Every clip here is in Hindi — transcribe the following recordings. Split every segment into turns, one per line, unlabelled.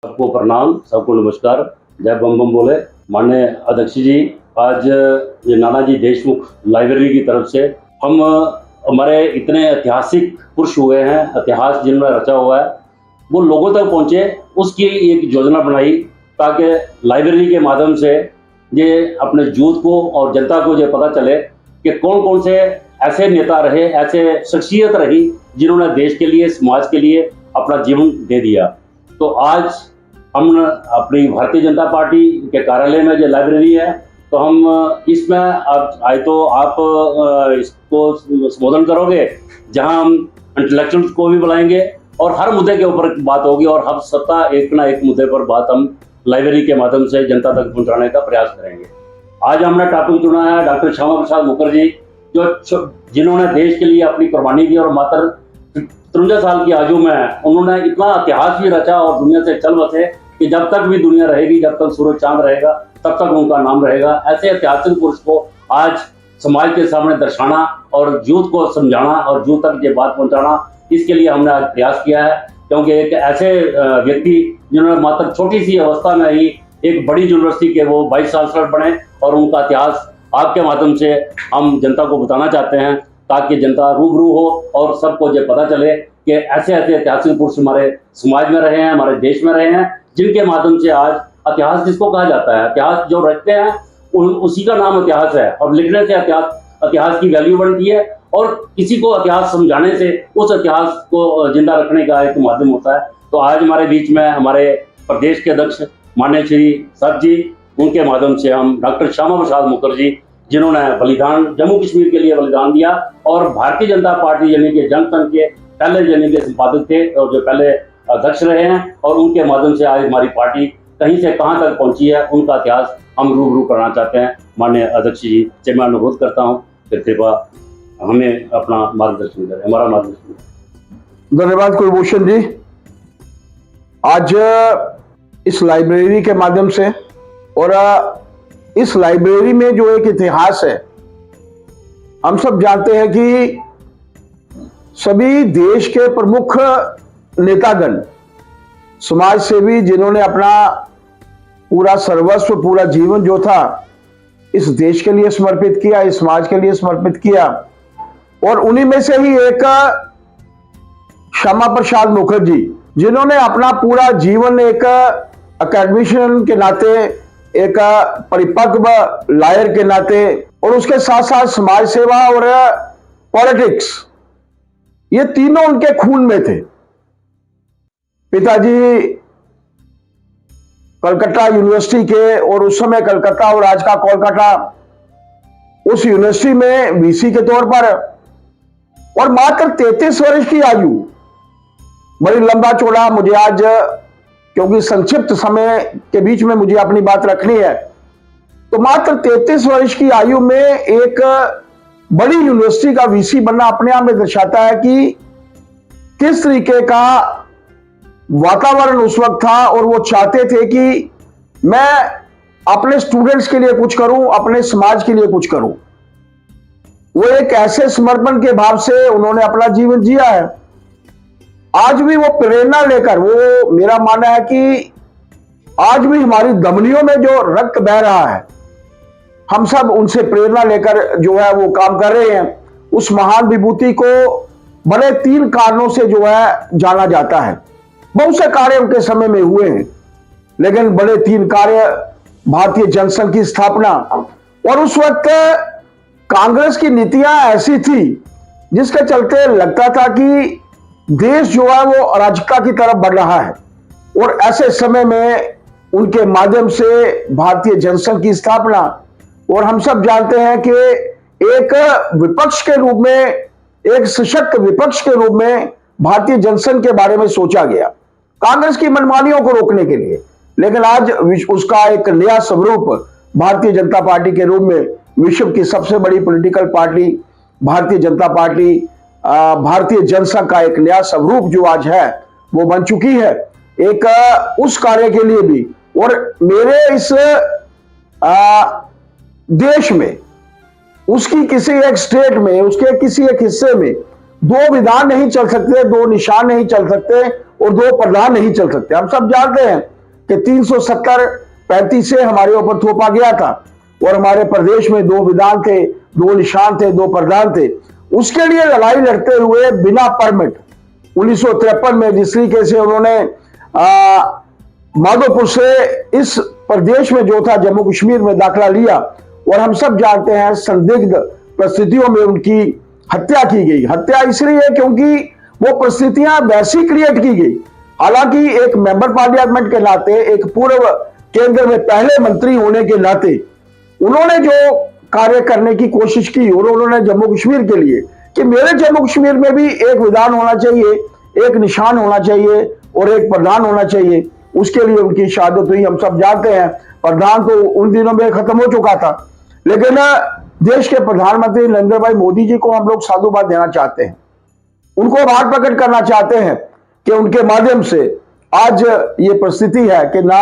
सबको प्रणाम, सबको नमस्कार, जय बम बम बोले। माननीय अध्यक्ष जी, आज ये नानाजी देशमुख लाइब्रेरी की तरफ से हम हमारे इतने ऐतिहासिक पुरुष हुए हैं, इतिहास जिनमें रचा हुआ है, वो लोगों तक पहुँचे, उसकी एक योजना बनाई ताकि लाइब्रेरी के माध्यम से ये अपने यूथ को और जनता को ये पता चले कि कौन कौन से ऐसे नेता रहे, ऐसे शख्सियत रही जिन्होंने देश के लिए, समाज के लिए अपना जीवन दे दिया। तो आज हम अपनी भारतीय जनता पार्टी के कार्यालय में जो लाइब्रेरी है, तो हम इसमें आप आए तो आप इसको संबोधन करोगे, जहां हम इंटेलेक्चुअल्स को भी बुलाएंगे और हर मुद्दे के ऊपर बात होगी और हम सत्ता एक ना एक मुद्दे पर बात हम लाइब्रेरी के माध्यम से जनता तक पहुंचाने का प्रयास करेंगे। आज हमने टॉपिक चुना है डॉक्टर श्यामा प्रसाद मुखर्जी, जो जिन्होंने देश के लिए अपनी कुर्बानी दी और मात्र 53 साल की आयु में उन्होंने इतना इतिहास भी रचा और दुनिया से चल बसे कि जब तक भी दुनिया रहेगी, जब तक सूरज चांद रहेगा, तब तक उनका नाम रहेगा। ऐसे ऐतिहासिक पुरुष को आज समाज के सामने दर्शाना और यूथ को समझाना और यूथ तक ये बात पहुंचाना, इसके लिए हमने आज प्रयास किया है। क्योंकि एक ऐसे व्यक्ति जिन्होंने मात्र छोटी सी अवस्था में ही एक बड़ी यूनिवर्सिटी के वो वाइस चांसलर बने और उनका इतिहास आपके माध्यम से हम जनता को बताना चाहते हैं, ताकि जनता रूबरू हो और सबको ये पता चले कि ऐसे ऐसे ऐतिहासिक पुरुष हमारे समाज में रहे हैं, हमारे देश में रहे हैं, जिनके माध्यम से आज इतिहास जिसको कहा जाता है, इतिहास जो रखते हैं उसी का नाम इतिहास है। और लिखने से इतिहास की वैल्यू बढ़ती है और किसी को इतिहास समझाने से उस इतिहास को जिंदा रखने का एक माध्यम होता है। तो आज हमारे बीच में हमारे प्रदेश के अध्यक्ष माननीय श्री सर जी, उनके माध्यम से हम डॉक्टर श्यामा प्रसाद मुखर्जी, जिन्होंने बलिदान जम्मू कश्मीर के लिए बलिदान दिया और भारतीय जनता पार्टी यानी कि जनसंघ के पहले यानी के संपादक थे और जो पहले अध्यक्ष रहे हैं, और उनके माध्यम से आज हमारी पार्टी कहीं से कहां तक पहुंची है, उनका इतिहास हम रूबरू करना चाहते हैं। माननीय अध्यक्ष जी से मैं अनुरोध करता हूं कि कृपया हमें अपना मार्गदर्शन करें, हमारा मार्गदर्शन करें।
धन्यवाद कुलभूषण जी। आज इस लाइब्रेरी के माध्यम से और इस लाइब्रेरी में जो एक इतिहास है, हम सब जानते हैं कि सभी देश के प्रमुख नेतागण, समाज सेवी, जिन्होंने अपना पूरा सर्वस्व, पूरा जीवन जो था इस देश के लिए समर्पित किया, इस समाज के लिए समर्पित किया, और उन्हीं में से ही एक श्यामा प्रसाद मुखर्जी, जिन्होंने अपना पूरा जीवन एक एकेडमिशियन के नाते, एक परिपक्व लॉयर के नाते और उसके साथ साथ समाज सेवा और पॉलिटिक्स, ये तीनों उनके खून में थे। पिताजी कलकत्ता यूनिवर्सिटी के, और उस समय कलकत्ता और आज का कोलकाता, उस यूनिवर्सिटी में वीसी के तौर पर, और मात्र 33 वर्ष की आयु, बड़ी लंबा चौड़ा, मुझे आज क्योंकि संक्षिप्त समय के बीच में मुझे अपनी बात रखनी है, तो मात्र 33 वर्ष की आयु में एक बड़ी यूनिवर्सिटी का वीसी बनना अपने आप में दर्शाता है कि किस तरीके का वातावरण उस वक्त था। और वो चाहते थे कि मैं अपने स्टूडेंट्स के लिए कुछ करूं, अपने समाज के लिए कुछ करूं। वो एक ऐसे समर्पण के भाव से उन्होंने अपना जीवन जिया है। आज भी वो प्रेरणा लेकर, वो मेरा मानना है कि आज भी हमारी धमनियों में जो रक्त बह रहा है, हम सब उनसे प्रेरणा लेकर जो है वो काम कर रहे हैं। उस महान विभूति को बड़े 3 कारणों से जो है जाना जाता है। बहुत से कार्य उनके समय में हुए हैं, लेकिन बड़े 3 कार्य: भारतीय जनसंघ की स्थापना, और उस वक्त कांग्रेस की नीतियां ऐसी थी जिसके चलते लगता था कि देश जो है वो अराजकता की तरफ बढ़ रहा है, और ऐसे समय में उनके माध्यम से भारतीय जनसंघ की स्थापना, और हम सब जानते हैं कि एक विपक्ष के रूप में, एक सशक्त विपक्ष के रूप में भारतीय जनसंघ के बारे में सोचा गया, कांग्रेस की मनमानियों को रोकने के लिए। लेकिन आज उसका एक नया स्वरूप भारतीय जनता पार्टी के रूप में, विश्व की सबसे बड़ी political party Bharatiya Janata party, भारतीय जनसंघ का एक नया स्वरूप जो आज है वो बन चुकी है। एक उस कार्य के लिए भी, और मेरे इस देश में, उसकी किसी एक स्टेट में, उसके किसी एक हिस्से में 2 विधान नहीं चल सकते, 2 निशान नहीं चल सकते, और दो प्रधान नहीं चल सकते। हम सब जानते हैं कि 370-35 से हमारे ऊपर थोपा गया था और हमारे प्रदेश में 2 विधान थे, 2 निशान थे, 2 प्रधान थे। उसके लिए लड़ाई लड़ते हुए बिना परमिट 1953 में जिस तरीके से उन्होंने माधोपुर से इस प्रदेश में जो था जम्मू कश्मीर में दाखिला लिया, और हम सब जानते हैं संदिग्ध परिस्थितियों में उनकी हत्या की गई। हत्या इसलिए क्योंकि वो परिस्थितियां वैसी क्रिएट की गई। हालांकि एक मेंबर पार्लियामेंट के नाते, एक पूर्व केंद्र में पहले मंत्री होने के नाते उन्होंने जो कार्य करने की कोशिश की, और उन्होंने जम्मू कश्मीर के लिए कि मेरे जम्मू कश्मीर में भी एक विधान होना चाहिए, एक निशान होना चाहिए और एक प्रधान होना चाहिए, उसके लिए उनकी शहादत हुई। हम सब जानते हैं प्रधान तो उन दिनों में खत्म हो चुका था, लेकिन देश के प्रधानमंत्री नरेंद्र भाई मोदी जी को हम लोग साधुवाद देना चाहते हैं, उनको आभार प्रकट करना चाहते हैं कि उनके माध्यम से आज ये परिस्थिति है कि ना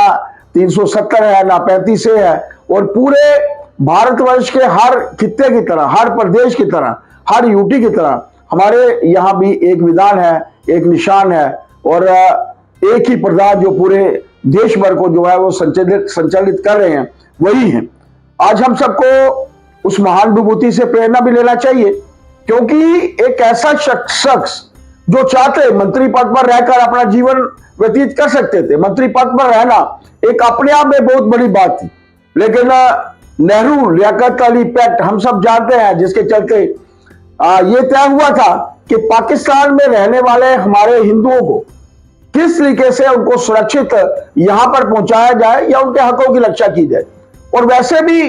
370 है ना 35 से है, और पूरे भारतवर्ष के हर खित्ते की तरह, हर प्रदेश की तरह, हर यूटी की तरह हमारे यहाँ भी एक विधान है, एक निशान है और एक ही प्रधान जो पूरे देश भर को जो है वो संचालित कर रहे हैं वही है। आज हम सबको उस महान विभूति से प्रेरणा भी लेना चाहिए, क्योंकि एक ऐसा शख्स जो चाहते मंत्री पद पर रहकर अपना जीवन व्यतीत कर सकते थे। मंत्री पद पर रहना एक अपने आप में बहुत बड़ी बात थी, लेकिन नेहरू लियाकत अली पैक्ट हम सब जानते हैं, जिसके चलते ये तय हुआ था कि पाकिस्तान में रहने वाले हमारे हिंदुओं को किस तरीके से उनको सुरक्षित यहां पर पहुंचाया जाए या उनके हकों की रक्षा की जाए। और वैसे भी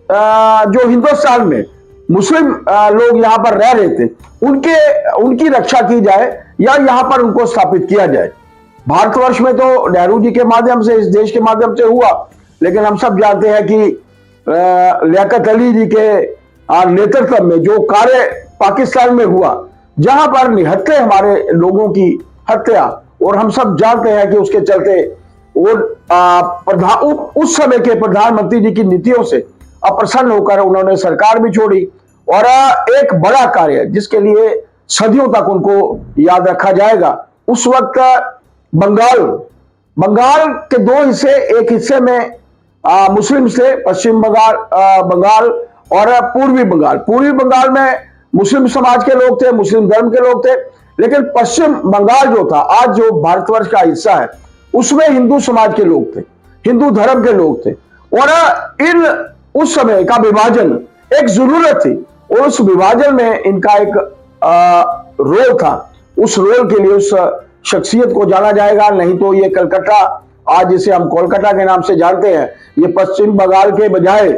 जो हिंदुस्तान में मुस्लिम लोग यहां पर रह रहे थे उनकी रक्षा की जाए या यहां पर उनको स्थापित किया जाए। भारतवर्ष में तो नेहरू जी के माध्यम से, इस देश के माध्यम से हुआ, लेकिन हम सब जानते हैं कि लियाकत अली जी के नेतृत्व में जो कार्य पाकिस्तान में हुआ, जहां पर निहत्थे हमारे लोगों की हत्या, और हम सब जानते हैं कि उसके चलते उस समय के प्रधानमंत्री जी की नीतियों से अप्रसन्न होकर उन्होंने सरकार भी छोड़ी, और एक बड़ा कार्य जिसके लिए सदियों तक उनको याद रखा जाएगा। उस वक्त बंगाल के 2 हिस्से, एक हिस्से में मुस्लिम थे, पश्चिम बंगाल और पूर्वी बंगाल। पूर्वी बंगाल में मुस्लिम समाज के लोग थे, मुस्लिम धर्म के लोग थे, लेकिन पश्चिम बंगाल जो था, आज जो भारतवर्ष का हिस्सा है, उसमें हिंदू समाज के लोग थे, हिंदू धर्म के लोग थे, और उस समय का विभाजन एक जरूरत थी, और उस विभाजन में इनका एक रोल था। उस रोल के लिए उस शख्सियत को जाना जाएगा, नहीं तो ये कलकत्ता, आज जिसे हम कोलकाता के नाम से जानते हैं, ये पश्चिम बंगाल के बजाय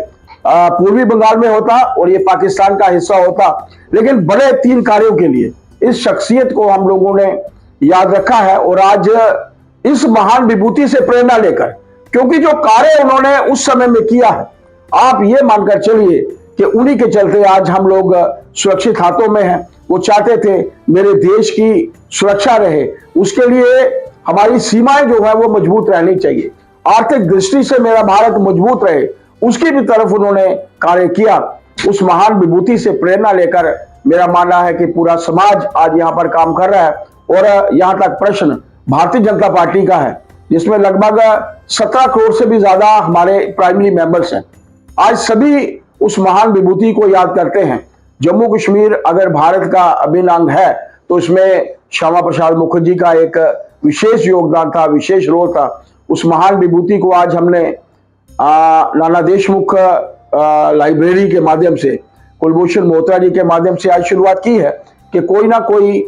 पूर्वी बंगाल में होता और ये पाकिस्तान का हिस्सा होता। लेकिन बड़े 3 कार्यों के लिए इस शख्सियत को हम लोगों ने याद रखा है, और आज इस महान विभूति से प्रेरणा लेकर, क्योंकि जो कार्य उन्होंने उस समय में किया है, आप ये मानकर चलिए कि उन्हीं के चलते आज हम लोग सुरक्षित हाथों में हैं। वो चाहते थे मेरे देश की सुरक्षा रहे, उसके लिए हमारी सीमाएं जो है वो मजबूत रहनी चाहिए, आर्थिक दृष्टि से मेरा भारत मजबूत रहे, उसकी भी तरफ उन्होंने कार्य किया। उस महान विभूति से प्रेरणा लेकर मेरा मानना है कि पूरा समाज आज यहाँ पर काम कर रहा है, और यहाँ तक प्रश्न भारतीय जनता पार्टी का है, जिसमें लगभग 17 करोड़ से भी ज्यादा हमारे प्राइमरी मेंबर्स हैं। आज सभी उस महान विभूति को याद करते हैं। जम्मू कश्मीर अगर भारत का अभिन्न अंग है, तो इसमें श्यामा प्रसाद मुखर्जी का एक विशेष योगदान था, विशेष रोल था। उस महान विभूति को आज हमने नाना देशमुख लाइब्रेरी के माध्यम से, कुलभूषण मोहत्रा जी के माध्यम से आज शुरुआत की है कि कोई ना कोई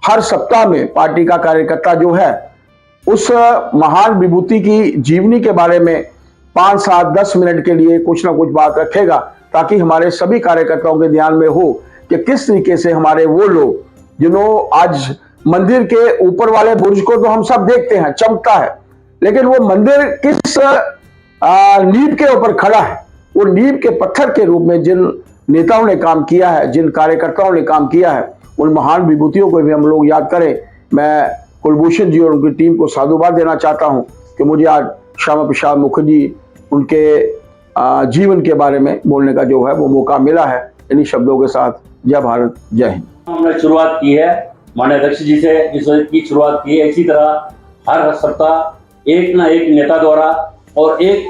हर सप्ताह में पार्टी का कार्यकर्ता जो है उस महान विभूति की जीवनी के बारे में 5, 7, 10 मिनट के लिए कुछ ना कुछ बात रखेगा, ताकि हमारे सभी कार्यकर्ताओं के ध्यान में हो कि किस तरीके से हमारे वो लोग जिन्होंने आज मंदिर के ऊपर वाले बुर्ज को तो हम सब देखते हैं चमकता है, लेकिन वो मंदिर किस नींव के ऊपर खड़ा है, वो नींव के पत्थर के रूप में जिन नेताओं ने काम किया है, जिन कार्यकर्ताओं ने काम किया है, उन महान विभूतियों को भी हम लोग याद करें। मैं कुलभूषण जी और उनकी टीम को साधुवाद देना चाहता हूं कि मुझे आज श्यामा प्रसाद मुखर्जी उनके जीवन के बारे में बोलने का जो है वो मौका मिला है। इन्हीं शब्दों के साथ जय भारत, जय हिंद।
हमने शुरुआत की है माननीय अध्यक्ष जी से इस की शुरुआत की है। इसी तरह हर सप्ताह एक ना एक नेता द्वारा और एक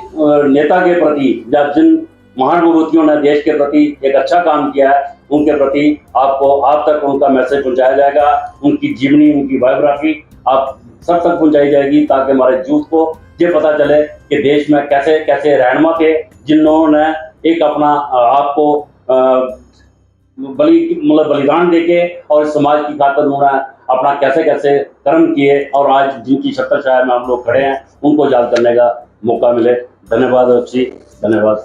नेता के प्रति जब जिन महान विभूतियों ने देश के प्रति एक अच्छा काम किया है उनके प्रति आपको आप तक उनका मैसेज पहुंचाया जाएगा। उनकी जीवनी, उनकी बायोग्राफी आप सब तक पहुंचाई जाएगी ताकि हमारे यूथ को ये पता चले कि देश में कैसे कैसे रहनुमा थे जिन्होंने एक अपना आपको बलिदान देके और समाज की खातिर उन्होंने अपना कैसे कैसे कर्म किए और आज जिनकी छत्रछाया में हम लोग खड़े हैं उनको याद करने का मौका मिले। धन्यवाद अध्यक्ष जी, धन्यवाद।